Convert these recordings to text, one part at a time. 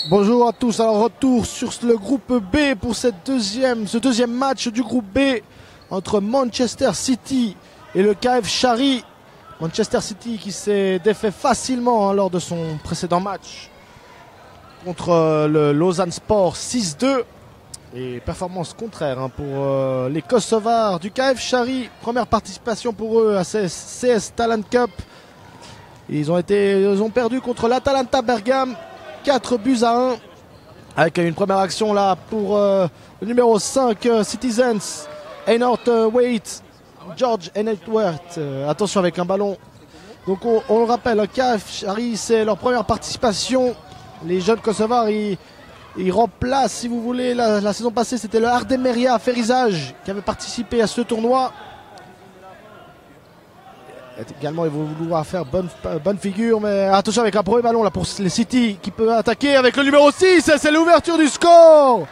Bonjour à tous, alors retour sur le groupe B pour ce deuxième match du groupe B entre Manchester City et le KF Chari. Manchester City qui s'est défait facilement lors de son précédent match contre le Lausanne Sport 6-2. Et performance contraire pour les Kosovars du KF Chari. Première participation pour eux à ce CS Talent Cup. Ils ont perdu contre l'Atalanta Bergame 4-1 avec une première action là pour le numéro 5 Citizens, Einort Waite, George Enetworth. Attention avec un ballon. Donc on le rappelle, le KF Chari, c'est leur première participation. Les jeunes Kosovars, ils remplacent, si vous voulez, la saison passée, c'était le Ardemeria Ferizaj qui avait participé à ce tournoi. Également, ils vont vouloir faire bonne figure, mais attention avec un premier ballon là pour les City qui peut attaquer avec le numéro 6. C'est l'ouverture du score.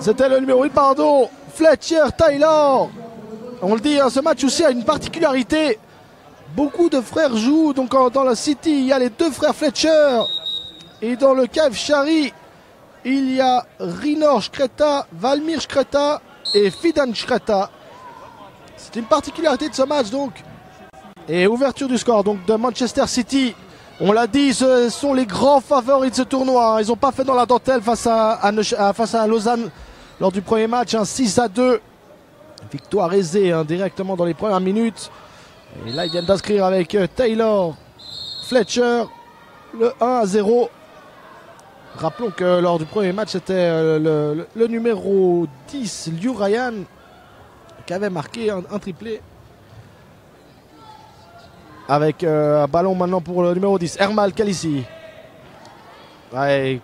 C'était le numéro 8, pardon, Fletcher Taylor. On le dit, ce match aussi a une particularité. Beaucoup de frères jouent. Donc dans le City, il y a les deux frères Fletcher. Et dans le KF Chari, il y a Rinor Shkreta, Valmir Shkreta et Fidan Shkreta. C'est une particularité de ce match donc. Et ouverture du score donc de Manchester City. On l'a dit, ce sont les grands favoris de ce tournoi. Ils n'ont pas fait dans la dentelle face à Lausanne lors du premier match. 6-2. Victoire aisée directement dans les premières minutes. Et là, ils viennent d'inscrire avec Taylor Fletcher le 1-0. Rappelons que lors du premier match, c'était le numéro 10, Liu Ryan, qui avait marqué un triplé. Avec un ballon maintenant pour le numéro 10, Ermal Kalissi. Ouais,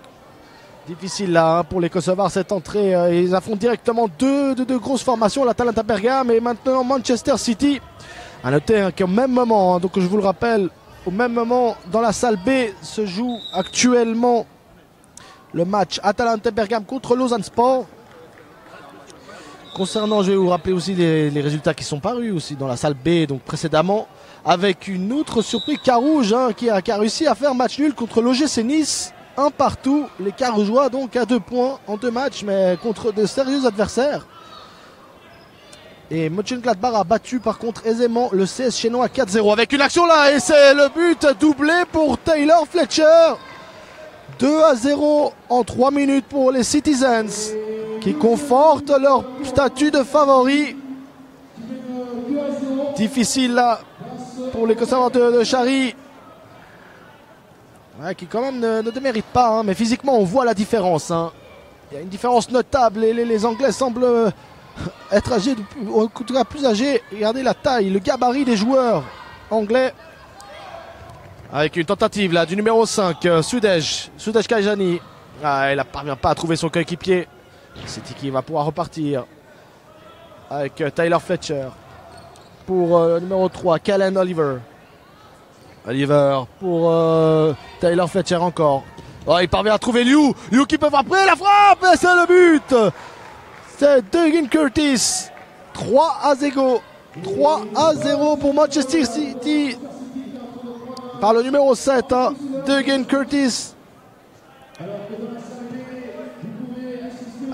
difficile là pour les Kosovars cette entrée. Ils affrontent directement deux grosses formations, l'Atalanta Bergame et maintenant Manchester City. À noter qu'au même moment, donc je vous le rappelle, au même moment dans la salle B se joue actuellement le match Atalanta Bergame contre Lausanne Sport. Concernant, je vais vous rappeler aussi les résultats qui sont parus aussi dans la salle B donc précédemment, avec une autre surprise, Carouge qui a réussi à faire match nul contre l'OGC Nice, un partout. Les Carougeois donc à 2 points en 2 matchs, mais contre de sérieux adversaires. Et Mönchengladbach a battu par contre aisément le CS Chenois à 4-0 avec une action là et c'est le but doublé pour Taylor Fletcher. 2-0 en 3 minutes pour les Citizens qui confortent leur statut de favori. Difficile là pour les conservateurs de Chari. Ouais, qui quand même ne démérite pas, mais physiquement on voit la différence. Il y a une différence notable et les Anglais semblent être âgés, en tout cas plus âgés. Regardez la taille, le gabarit des joueurs anglais. Avec une tentative là du numéro 5, Sudej Kajani. Il ne parvient pas à trouver son coéquipier. City qui va pouvoir repartir avec Taylor Fletcher. Pour le numéro 3, Callan Oliver. Oliver pour Taylor Fletcher encore. Il parvient à trouver Liu qui peut frapper, la frappe, et c'est le but. C'est Duggan Curtis. 3-0. 3-0 pour Manchester City. Par le numéro 7, Duggan Curtis.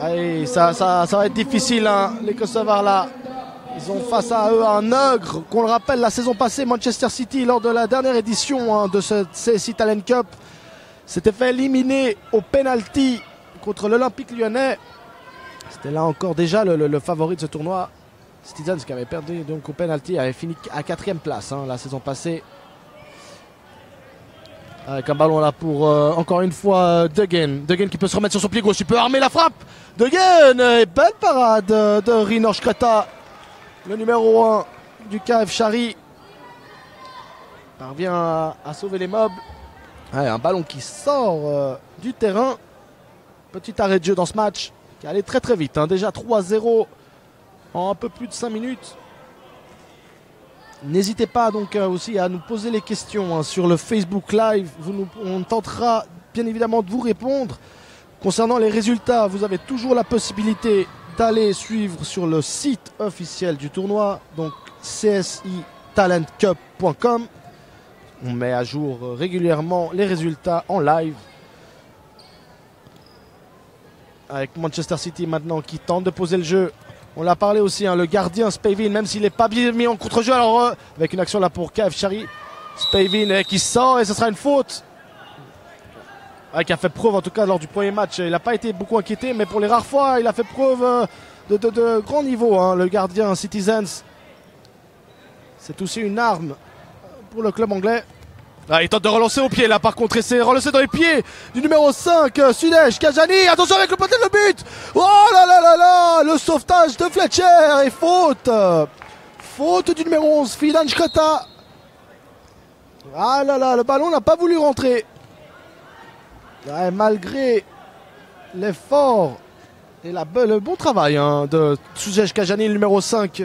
Allez, ça va être difficile, les Kosovars là. Ils ont face à eux un ogre, qu'on le rappelle, la saison passée, Manchester City, lors de la dernière édition de ce CSI Talent Cup, s'était fait éliminer au penalty contre l'Olympique Lyonnais. C'était là encore déjà le favori de ce tournoi. Citizens qui avait perdu donc au penalty, avait fini à 4e place la saison passée. Avec un ballon là pour encore une fois Duggan. Duggan qui peut se remettre sur son pied gauche, il peut armer la frappe. Duggan, et belle parade de Rinor Shkreta. Le numéro 1 du KF Chari parvient à sauver les meubles. Un ballon qui sort du terrain. Petit arrêt de jeu dans ce match qui allait très très vite. Déjà 3-0 en un peu plus de 5 minutes. N'hésitez pas donc aussi à nous poser les questions sur le Facebook Live. On tentera bien évidemment de vous répondre. Concernant les résultats, vous avez toujours la possibilité d'aller suivre sur le site officiel du tournoi, donc csitalentcup.com. On met à jour régulièrement les résultats en live. Avec Manchester City maintenant qui tente de poser le jeu. On l'a parlé aussi, hein, le gardien Spavin, même s'il n'est pas bien mis en contre-jeu. Alors avec une action là pour Kiev Shari. Spavin qui sort et ce sera une faute. Qui a fait preuve en tout cas lors du premier match. Il n'a pas été beaucoup inquiété, mais pour les rares fois, il a fait preuve de grand niveau, hein, le gardien Citizens. C'est aussi une arme pour le club anglais. Il tente de relancer au pied là par contre et c'est relancé dans les pieds du numéro 5, Sudesh Kajani. Attention avec le poteau de but. Oh là là là là, le sauvetage de Fletcher et faute. Faute du numéro 11, Fidan Shkreta. Ah là là, le ballon n'a pas voulu rentrer. Malgré l'effort et le bon travail, hein, de Sudesh Kajani, le numéro 5.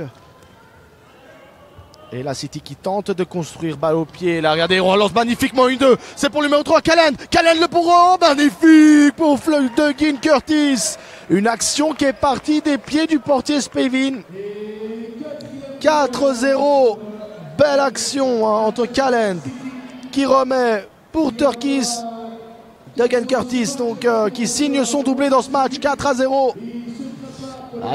Et la City qui tente de construire, balle au pied. Là, regardez, on relance magnifiquement une 2. C'est pour le numéro 3, Callen. Callen le pour magnifique pour Dugin Curtis. Une action qui est partie des pieds du portier Spavin. 4-0. Belle action, hein, entre Callen qui remet pour Turkis. Dugin Curtis donc, qui signe son doublé dans ce match. 4-0.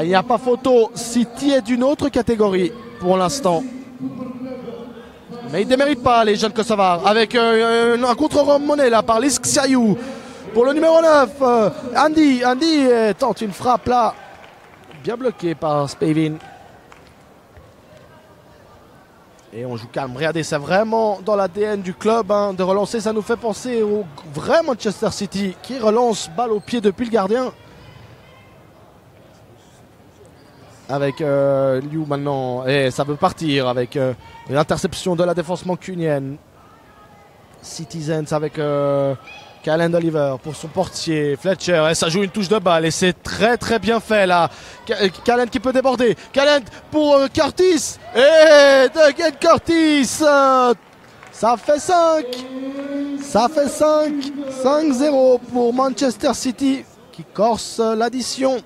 Il n'y a pas photo. City est d'une autre catégorie pour l'instant. Mais ils ne déméritent pas les jeunes kosovars. Avec un contre-monnaie là par Lisk Siayou. Pour le numéro 9, Andy tente une frappe là. Bien bloqué par Spavin. Et on joue calme. Regardez, c'est vraiment dans l'ADN du club, hein, de relancer. Ça nous fait penser au vrai Manchester City qui relance balle au pied depuis le gardien. Avec Liu maintenant. Et ça veut partir avec une interception de la défense mancunienne. Citizens avec Callen Oliver pour son portier Fletcher. Et ça joue une touche de balle et c'est très très bien fait là. Callen qui peut déborder. Callen pour Curtis. Et Dugin Curtis. Ça fait 5. Ça fait 5. 5-0 pour Manchester City qui corse l'addition.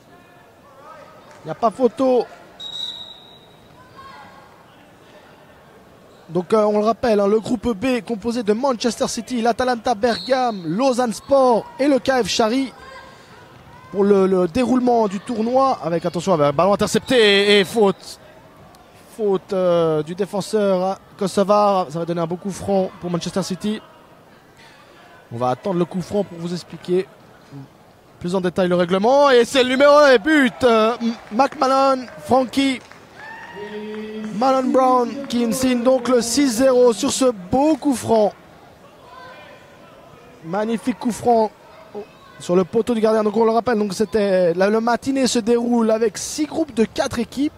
Il n'y a pas photo. Donc on le rappelle, hein, le groupe B composé de Manchester City, l'Atalanta Bergame, Lausanne Sport et le KF Shari. Pour le déroulement du tournoi, avec attention, avec un ballon intercepté et faute. Faute du défenseur kosovar. Ça va donner un beau coup franc pour Manchester City. On va attendre le coup franc pour vous expliquer plus en détail le règlement. Et c'est le numéro 1 but. McMahon, Frankie Malone Brown qui signe donc le 6-0 sur ce beau coup franc. Magnifique coup franc sur le poteau du gardien. Donc on le rappelle, donc c'était le matinée se déroule avec 6 groupes de 4 équipes.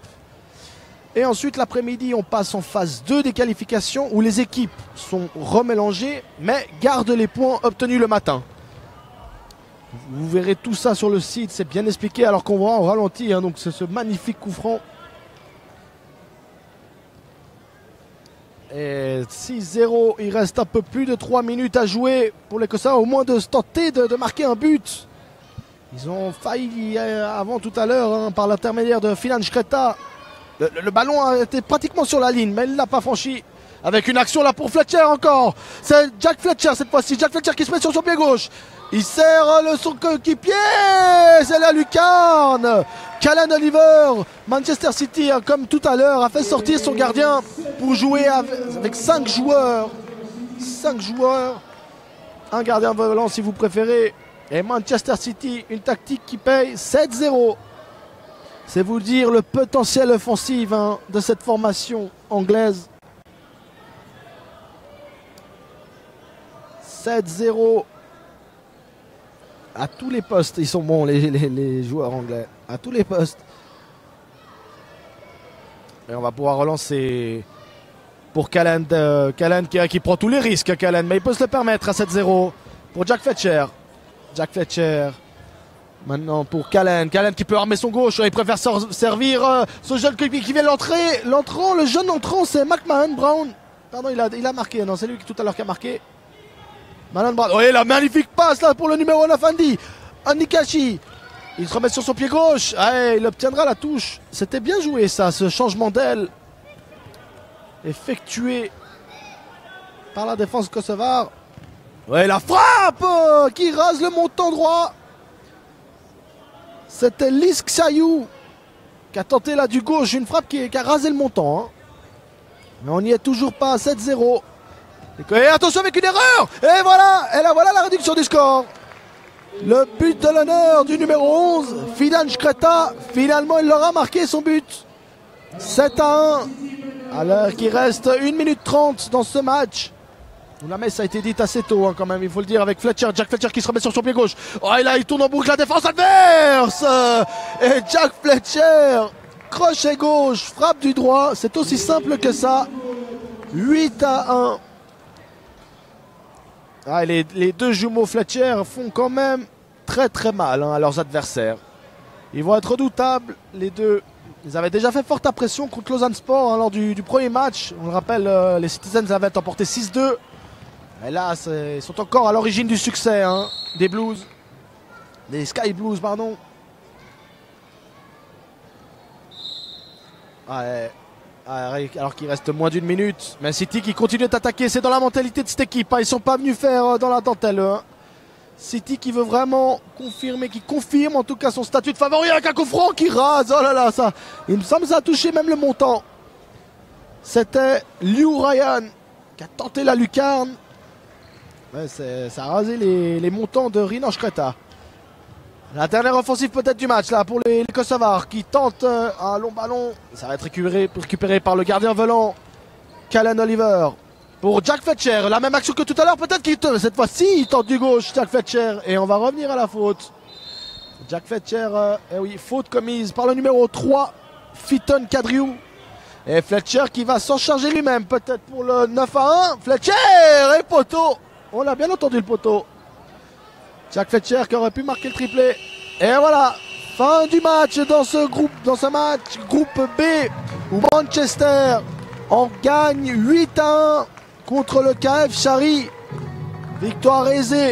Et ensuite l'après-midi on passe en phase 2 des qualifications où les équipes sont remélangées mais gardent les points obtenus le matin. Vous verrez tout ça sur le site, c'est bien expliqué alors qu'on voit en ralenti, hein, donc c'est ce magnifique coup franc. Et 6-0, il reste un peu plus de 3 minutes à jouer pour les Kosovo, au moins de se tenter de marquer un but. Ils ont failli avant tout à l'heure, hein, par l'intermédiaire de Fidan Shkreta. Le ballon a été pratiquement sur la ligne, mais il ne l'a pas franchi. Avec une action là pour Fletcher encore. C'est Jack Fletcher cette fois-ci. Jack Fletcher qui se met sur son pied gauche. Il serre son coéquipier. C'est la lucarne. Callen Oliver, Manchester City, hein, comme tout à l'heure, a fait sortir son gardien pour jouer avec 5 joueurs. 5 joueurs. Un gardien volant si vous préférez. Et Manchester City, une tactique qui paye 7-0. C'est vous dire le potentiel offensif, hein, de cette formation anglaise. 7-0. À tous les postes, ils sont bons les joueurs anglais. À tous les postes. Et on va pouvoir relancer pour Callen. Callen qui prend tous les risques, Callen, mais il peut se le permettre à 7-0. Pour Jack Fletcher. Jack Fletcher. Maintenant pour Callen. Callen qui peut armer son gauche. Il préfère servir ce jeune qui vient l'entrée. L'entrant, le jeune entrant, c'est McMahon Brown. Pardon, il a marqué. Non, c'est lui qui tout à l'heure qui a marqué. Malone Brown. Oh, et la magnifique passe là pour le numéro 9, Andy Kashi. Il se remet sur son pied gauche. Ah, il obtiendra la touche. C'était bien joué ça, ce changement d'aile effectué par la défense kosovare. Ouais, la frappe qui rase le montant droit. C'était Lisk Sayou qui a tenté là du gauche une frappe qui a rasé le montant. Hein. Mais on n'y est toujours pas à 7-0. Et attention avec une erreur. Et voilà, la réduction du score. Le but de l'honneur du numéro 11, Fidan Shkreta. Finalement, il leur a marqué son but. 7-1. Alors qu'il reste 1 minute 30 dans ce match. La messe a été dite assez tôt hein, quand même, il faut le dire, avec Fletcher. Jack Fletcher qui se remet sur son pied gauche. Oh, et là, il tourne en boucle la défense adverse. Et Jack Fletcher, crochet gauche, frappe du droit. C'est aussi simple que ça. 8-1. Ah, les deux jumeaux Fletcher font quand même très très mal hein, à leurs adversaires. Ils vont être redoutables, les deux. Ils avaient déjà fait forte impression contre Lausanne-Sport hein, lors du premier match. On le rappelle, les Citizens avaient emporté 6-2. Et là, ils sont encore à l'origine du succès hein, des Blues. Des Sky Blues, pardon. Ouais. Alors qu'il reste moins d'1 minute. Mais City qui continue d'attaquer, c'est dans la mentalité de cette équipe. Hein. Ils ne sont pas venus faire dans la dentelle. Hein. City qui veut vraiment confirmer, qui confirme en tout cas son statut de favori avec un coup franc qui rase. Oh là là, ça, il me semble que ça a touché même le montant. C'était Liu Ryan qui a tenté la lucarne. Ouais, ça a rasé les montants de Rino Shkreta. La dernière offensive peut-être du match là pour les Kosovars qui tentent un long ballon. Ça va être récupéré par le gardien volant Callan Oliver. Pour Jack Fletcher, la même action que tout à l'heure, peut-être qu'il cette fois-ci il tente du gauche Jack Fletcher et on va revenir à la faute. Jack Fletcher, oui, faute commise par le numéro 3, Fiton Kadriou. Et Fletcher qui va s'en charger lui-même, peut-être pour le 9-1. Fletcher et poteau. On l'a bien entendu le poteau. Jack Fletcher qui aurait pu marquer le triplé. Et voilà, fin du match dans ce match, groupe B, où Manchester en gagne 8-1 contre le KF Shari. Victoire aisée.